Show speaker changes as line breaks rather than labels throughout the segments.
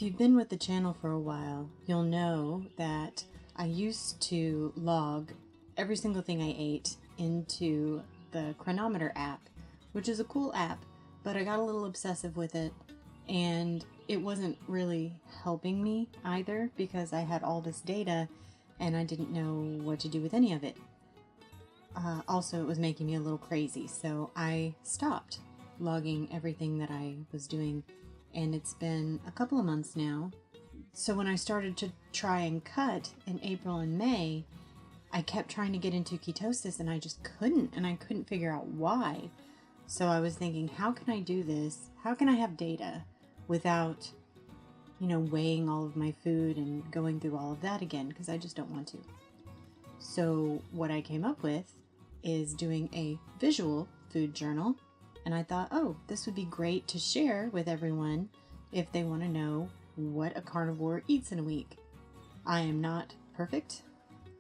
you've been with the channel for a while, you'll know that I used to log every single thing I ate into the Chronometer app, which is a cool app, but I got a little obsessive with it, and it wasn't really helping me either because I had all this data and I didn't know what to do with any of it. Also, it was making me a little crazy, so I stopped logging everything that I was doing, and it's been a couple of months now. So when I started to try and cut in April and May, I kept trying to get into ketosis and I just couldn't, and I couldn't figure out why. So I was thinking, how can I do this? How can I have data without, weighing all of my food and going through all of that again? Because I just don't want to. So what I came up with is doing a visual food journal. And I thought, oh, this would be great to share with everyone if they want to know what a carnivore eats in a week. I am not perfect.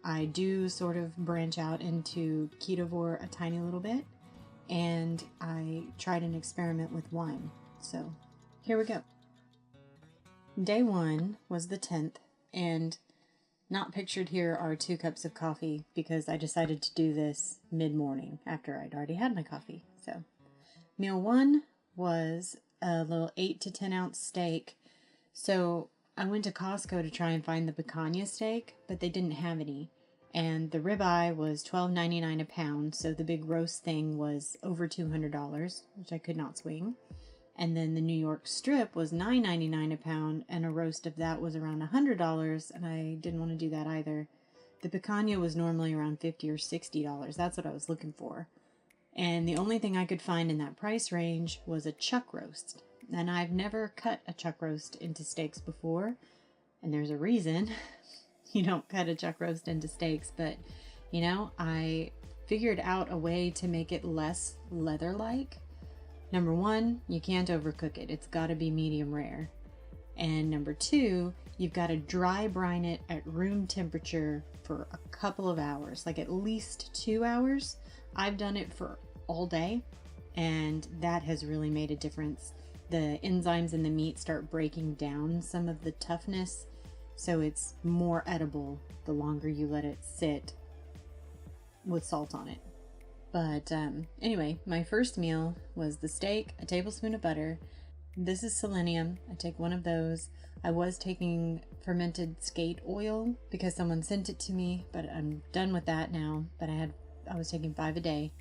I do sort of branch out into ketovore a tiny little bit, and I tried an experiment with wine. So here we go. Day 1 was the 10th, and not pictured here are 2 cups of coffee because I decided to do this mid-morning after I'd already had my coffee. So meal 1 was a little 8 to 10 ounce steak. So I went to Costco to try and find the picanha steak, but they didn't have any. And the ribeye was $12.99 a pound, so the big roast thing was over $200, which I could not swing. And then the New York strip was $9.99 a pound, and a roast of that was around $100, and I didn't want to do that either. The picanha was normally around $50 or $60. That's what I was looking for. And the only thing I could find in that price range was a chuck roast. And I've never cut a chuck roast into steaks before, and there's a reason. You don't cut a chuck roast into steaks, but, I figured out a way to make it less leather-like. Number 1, you can't overcook it. It's got to be medium rare. And number 2, you've got to dry brine it at room temperature for a couple of hours, like at least 2 hours. I've done it for all day, and that has really made a difference. The enzymes in the meat start breaking down some of the toughness, so it's more edible the longer you let it sit with salt on it. But anyway, my first meal was the steak, a tablespoon of butter. This is selenium. I take 1 of those. I was taking fermented skate oil because someone sent it to me, but I'm done with that now. But I was taking 5 a day.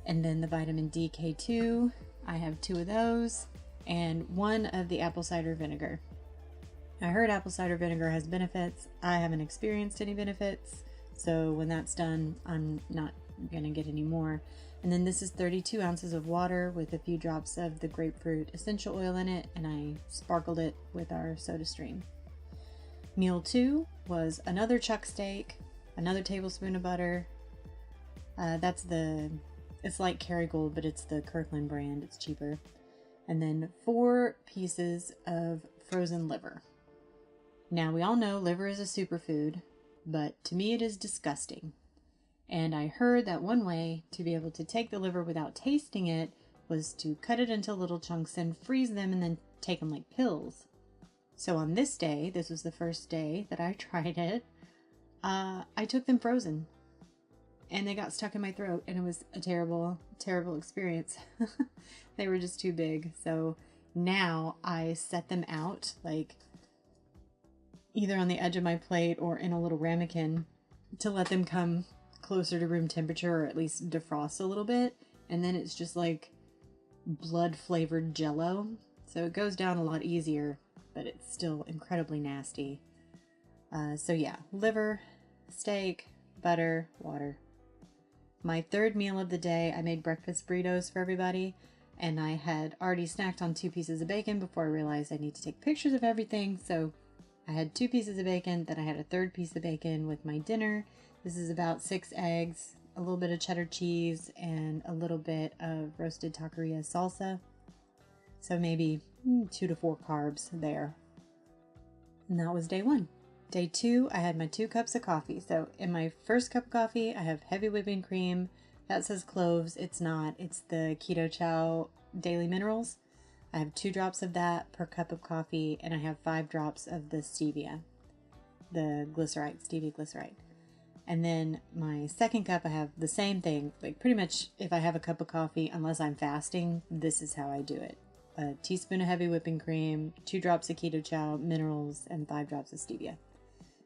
And then the vitamin D K2, I have 2 of those, and 1 of the apple cider vinegar. I heard apple cider vinegar has benefits. I haven't experienced any benefits, so when that's done, I'm not gonna get any more. And then this is 32 ounces of water with a few drops of the grapefruit essential oil in it, and I sparkled it with our soda stream. Meal 2 was another chuck steak, another tablespoon of butter. It's like Kerrygold, but it's the Kirkland brand. It's cheaper. And then 4 pieces of frozen liver. Now, we all know liver is a superfood, but to me it is disgusting. And I heard that one way to be able to take the liver without tasting it was to cut it into little chunks and freeze them and then take them like pills. So on this day, this was the first day that I tried it, I took them frozen. And they got stuck in my throat, and it was a terrible, terrible experience. They were just too big. So now I set them out, like either on the edge of my plate or in a little ramekin to let them come closer to room temperature, or at least defrost a little bit. And then it's just like blood flavored jello. So it goes down a lot easier, but it's still incredibly nasty. So yeah, liver, steak, butter, water. My third meal of the day, I made breakfast burritos for everybody, and I had already snacked on 2 pieces of bacon before I realized I need to take pictures of everything. So I had 2 pieces of bacon, then I had a 3rd piece of bacon with my dinner. This is about 6 eggs, a little bit of cheddar cheese, and a little bit of roasted taqueria salsa. So maybe 2 to 4 carbs there. And that was day 1. Day 2, I had my 2 cups of coffee. So in my first cup of coffee, I have heavy whipping cream. That says cloves. It's not. It's the Keto Chow Daily Minerals. I have 2 drops of that per cup of coffee, and I have 5 drops of the stevia, the glyceride, stevia glyceride. And then my second cup, I have the same thing. Like pretty much if I have a cup of coffee, unless I'm fasting, this is how I do it. A teaspoon of heavy whipping cream, 2 drops of keto chow, minerals, and 5 drops of stevia.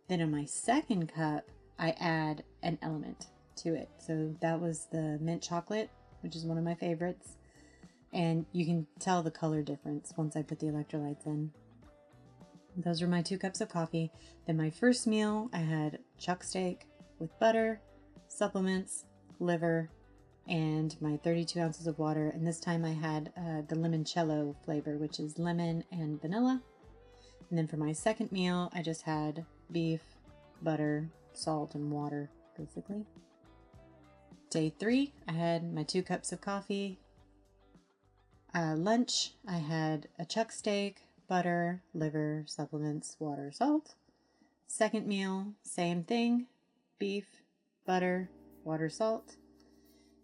Then in my second cup, I add an element to it. So that was the mint chocolate, which is one of my favorites. And you can tell the color difference once I put the electrolytes in. Those are my 2 cups of coffee. Then my first meal, I had chuck steak with butter, supplements, liver, and my 32 ounces of water. And this time I had the limoncello flavor, which is lemon and vanilla. And then for my second meal, I just had beef, butter, salt, and water, basically. Day 3, I had my 2 cups of coffee. Lunch, I had a chuck steak, butter, liver, supplements, water, salt. Second meal, same thing. Beef, butter, water, salt.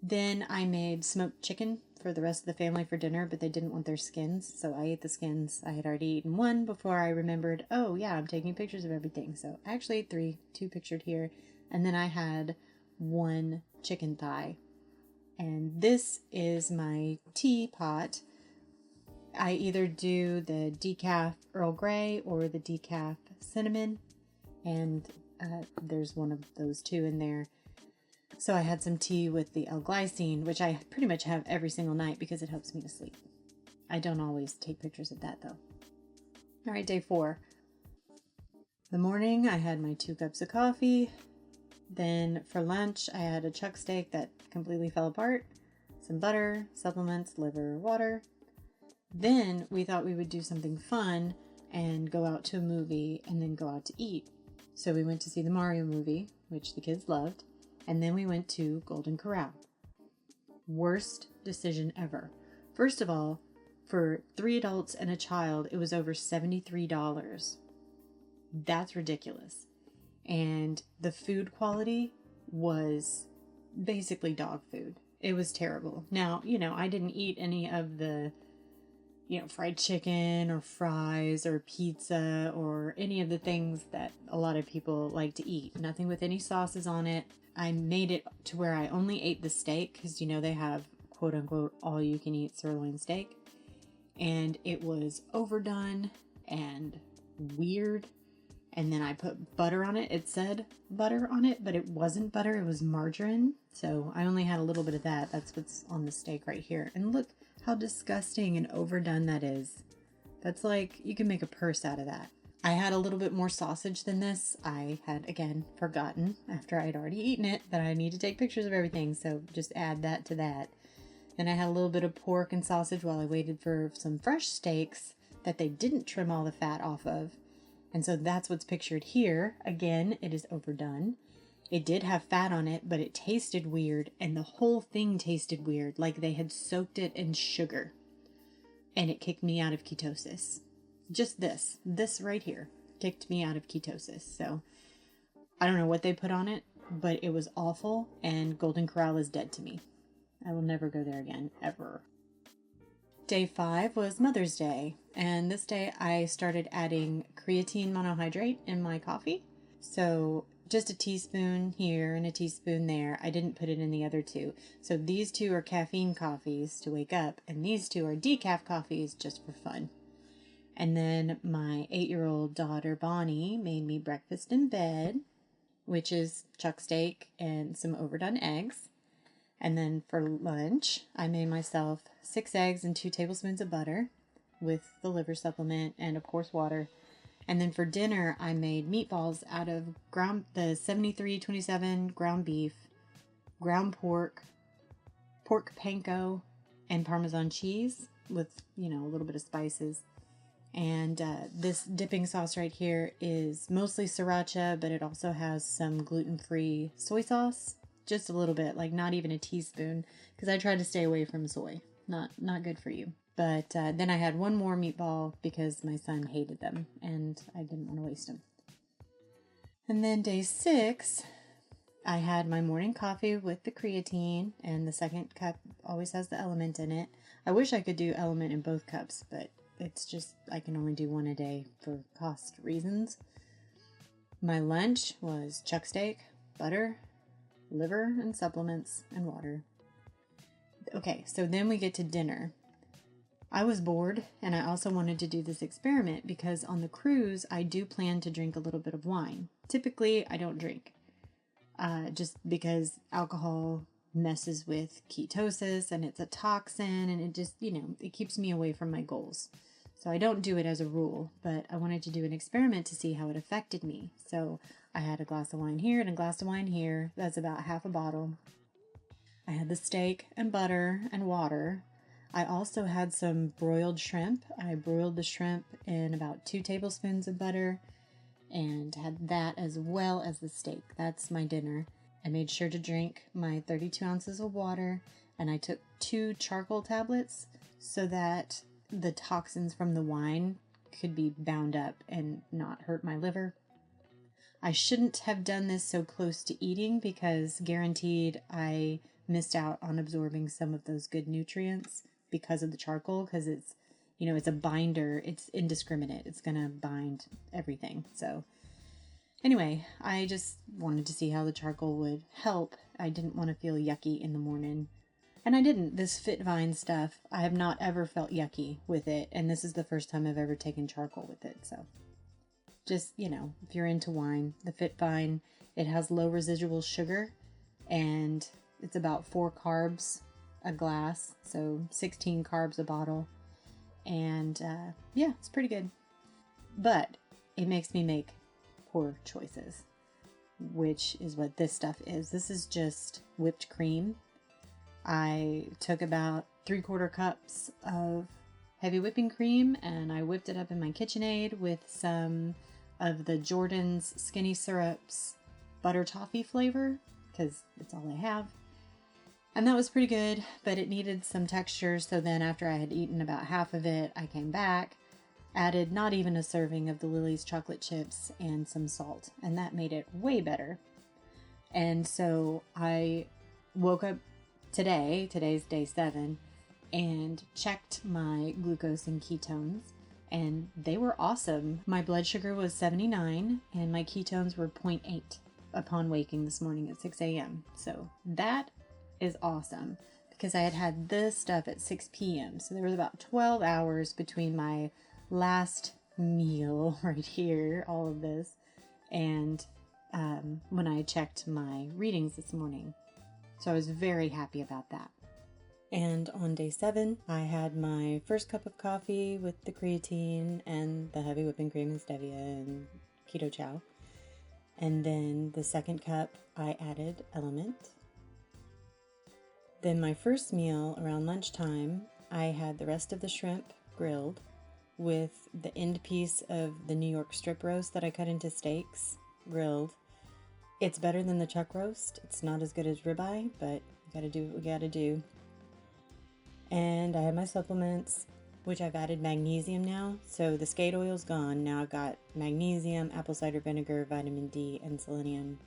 Then I made smoked chicken for the rest of the family for dinner, but they didn't want their skins, so I ate the skins. I had already eaten 1 before I remembered, oh yeah, I'm taking pictures of everything. So I actually ate 3, 2 pictured here. And then I had 1 chicken thigh. And this is my teapot. I either do the decaf Earl Grey or the decaf cinnamon, and there's one of those 2 in there. So I had some tea with the L-glycine, which I pretty much have every single night because it helps me to sleep. I don't always take pictures of that though. All right, day 4. The morning I had my 2 cups of coffee. Then for lunch I had a chuck steak that completely fell apart, some butter, supplements, liver, water. Then we thought we would do something fun and go out to a movie and then go out to eat. So we went to see the Mario movie, which the kids loved, and then we went to Golden Corral. Worst decision ever. First of all, for 3 adults and a child, it was over $73. That's ridiculous. And the food quality was basically dog food. It was terrible. Now, I didn't eat any of the fried chicken or fries or pizza or any of the things that a lot of people like to eat. Nothing with any sauces on it. I made it to where I only ate the steak because, they have quote unquote all you can eat sirloin steak. And it was overdone and weird. And then I put butter on it. It said butter on it, but it wasn't butter. It was margarine. So I only had a little bit of that. That's what's on the steak right here. And look how disgusting and overdone that is. That's like, you can make a purse out of that. I had a little bit more sausage than this. I had, again, forgotten after I'd already eaten it that I need to take pictures of everything. So just add that to that. Then I had a little bit of pork and sausage while I waited for some fresh steaks that they didn't trim all the fat off of. And so that's what's pictured here. Again, it is overdone. It did have fat on it, but it tasted weird, and the whole thing tasted weird, like they had soaked it in sugar. And it kicked me out of ketosis. Just this right here kicked me out of ketosis. So I don't know what they put on it, but it was awful, and Golden Corral is dead to me. I will never go there again, ever. Day 5 was Mother's Day, and this day I started adding creatine monohydrate in my coffee. So just a teaspoon here and a teaspoon there. I didn't put it in the other 2. So these 2 are caffeine coffees to wake up, and these 2 are decaf coffees just for fun. And then my 8-year-old daughter Bonnie made me breakfast in bed, which is chuck steak and some overdone eggs. And then for lunch, I made myself 6 eggs and 2 tablespoons of butter with the liver supplement and, of course, water. And then for dinner, I made meatballs out of the 7327 ground beef, ground pork, pork panko, and Parmesan cheese with, a little bit of spices. And this dipping sauce right here is mostly sriracha, but it also has some gluten-free soy sauce. Just a little bit, like not even a teaspoon, because I tried to stay away from soy. Not good for you. But then I had 1 more meatball because my son hated them, and I didn't want to waste them. And then day 6, I had my morning coffee with the creatine, and the second cup always has the element in it. I wish I could do element in both cups, but it's just, I can only do one a day for cost reasons. My lunch was chuck steak, butter, liver and supplements, and water. Okay, so then we get to dinner. I was bored, and I also wanted to do this experiment because on the cruise, I do plan to drink a little bit of wine. Typically, I don't drink, just because alcohol messes with ketosis, and it's a toxin, and it just, it keeps me away from my goals. So I don't do it as a rule, but I wanted to do an experiment to see how it affected me. So I had a glass of wine here and a glass of wine here. That's about half a bottle. I had the steak and butter and water. I also had some broiled shrimp. I broiled the shrimp in about 2 tablespoons of butter and had that as well as the steak. That's my dinner. I made sure to drink my 32 ounces of water, and I took 2 charcoal tablets so that the toxins from the wine could be bound up and not hurt my liver. I shouldn't have done this so close to eating because guaranteed I missed out on absorbing some of those good nutrients because of the charcoal, because it's, it's a binder. It's indiscriminate. It's going to bind everything. So anyway, I just wanted to see how the charcoal would help. I didn't want to feel yucky in the morning. And I didn't. This Fitvine stuff, I have not ever felt yucky with it. And this is the first time I've ever taken charcoal with it. So just, if you're into wine, the Fitvine, it has low residual sugar and it's about 4 carbs a glass. So 16 carbs a bottle. And yeah, it's pretty good. But it makes me make poor choices, which is what this stuff is. This is just whipped cream. I took about 3/4 cups of heavy whipping cream and I whipped it up in my KitchenAid with some of the Jordan's Skinny Syrups butter toffee flavor, because it's all I have. And that was pretty good, but it needed some texture. So then after I had eaten about half of it, I came back, added not even a serving of the Lily's chocolate chips and some salt, and that made it way better. And so I woke up today's day 7, and checked my glucose and ketones, and they were awesome. My blood sugar was 79 and my ketones were 0.8 upon waking this morning at 6 a.m. So that is awesome because I had had this stuff at 6 p.m. So there was about 12 hours between my last meal right here, all of this, and when I checked my readings this morning. So I was very happy about that. And on day 7, I had my first cup of coffee with the creatine and the heavy whipping cream and stevia and keto chow. And then the second cup, I added element. Then my first meal around lunchtime, I had the rest of the shrimp grilled with the end piece of the New York strip roast that I cut into steaks grilled. It's better than the chuck roast. It's not as good as ribeye, but we gotta do what we gotta do. And I had my supplements, which I've added magnesium now. So the skate oil's gone. Now I've got magnesium, apple cider vinegar, vitamin D, and selenium.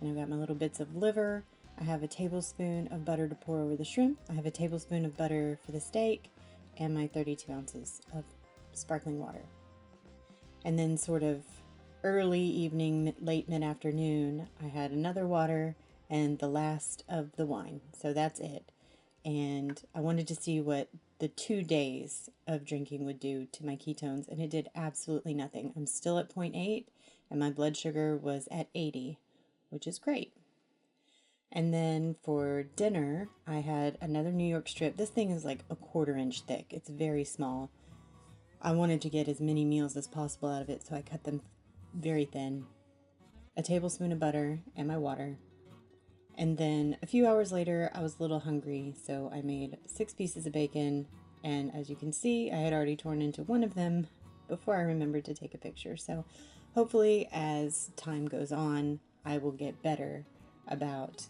And I've got my little bits of liver. I have a tablespoon of butter to pour over the shrimp. I have a tablespoon of butter for the steak, and my 32 ounces of sparkling water. And then sort of early evening, late mid-afternoon, I had another water and the last of the wine. So that's it. And I wanted to see what the 2 days of drinking would do to my ketones, and it did absolutely nothing. I'm still at 0.8, and my blood sugar was at 80, which is great. And then for dinner, I had another New York strip. This thing is like a 1/4 inch thick. It's very small. I wanted to get as many meals as possible out of it, so I cut them very thin. A tablespoon of butter and my water. And then a few hours later, I was a little hungry, so I made 6 pieces of bacon. And as you can see, I had already torn into one of them before I remembered to take a picture. So hopefully as time goes on, I will get better about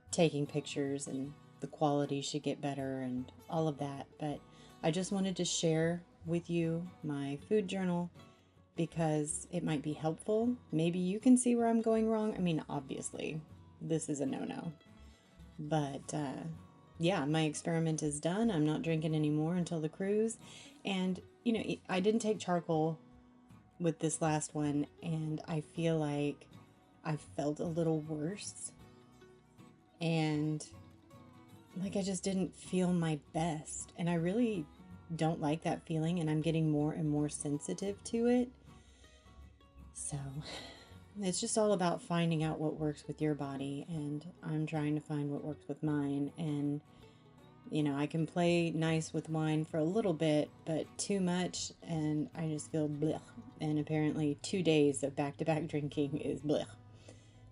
taking pictures, and the quality should get better and all of that. But I just wanted to share with you my food journal because it might be helpful. Maybe you can see where I'm going wrong. I mean, obviously, this is a no-no. But yeah, my experiment is done. I'm not drinking anymore until the cruise. And, I didn't take charcoal with this last one, and I feel like I felt a little worse. And like I just didn't feel my best. And I really don't like that feeling, and I'm getting more and more sensitive to it. So it's just all about finding out what works with your body, and I'm trying to find what works with mine. And I can play nice with wine for a little bit, but too much, and I just feel blech. And apparently, 2 days of back to back drinking is blech.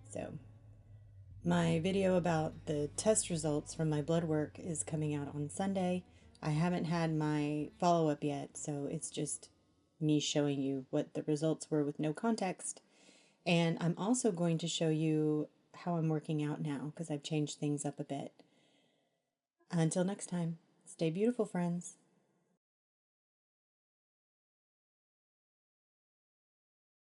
So, my video about the test results from my blood work is coming out on Sunday. I haven't had my follow up yet, so it's just me showing you what the results were with no context. And I'm also going to show you how I'm working out now because I've changed things up a bit. Until next time, stay beautiful, friends.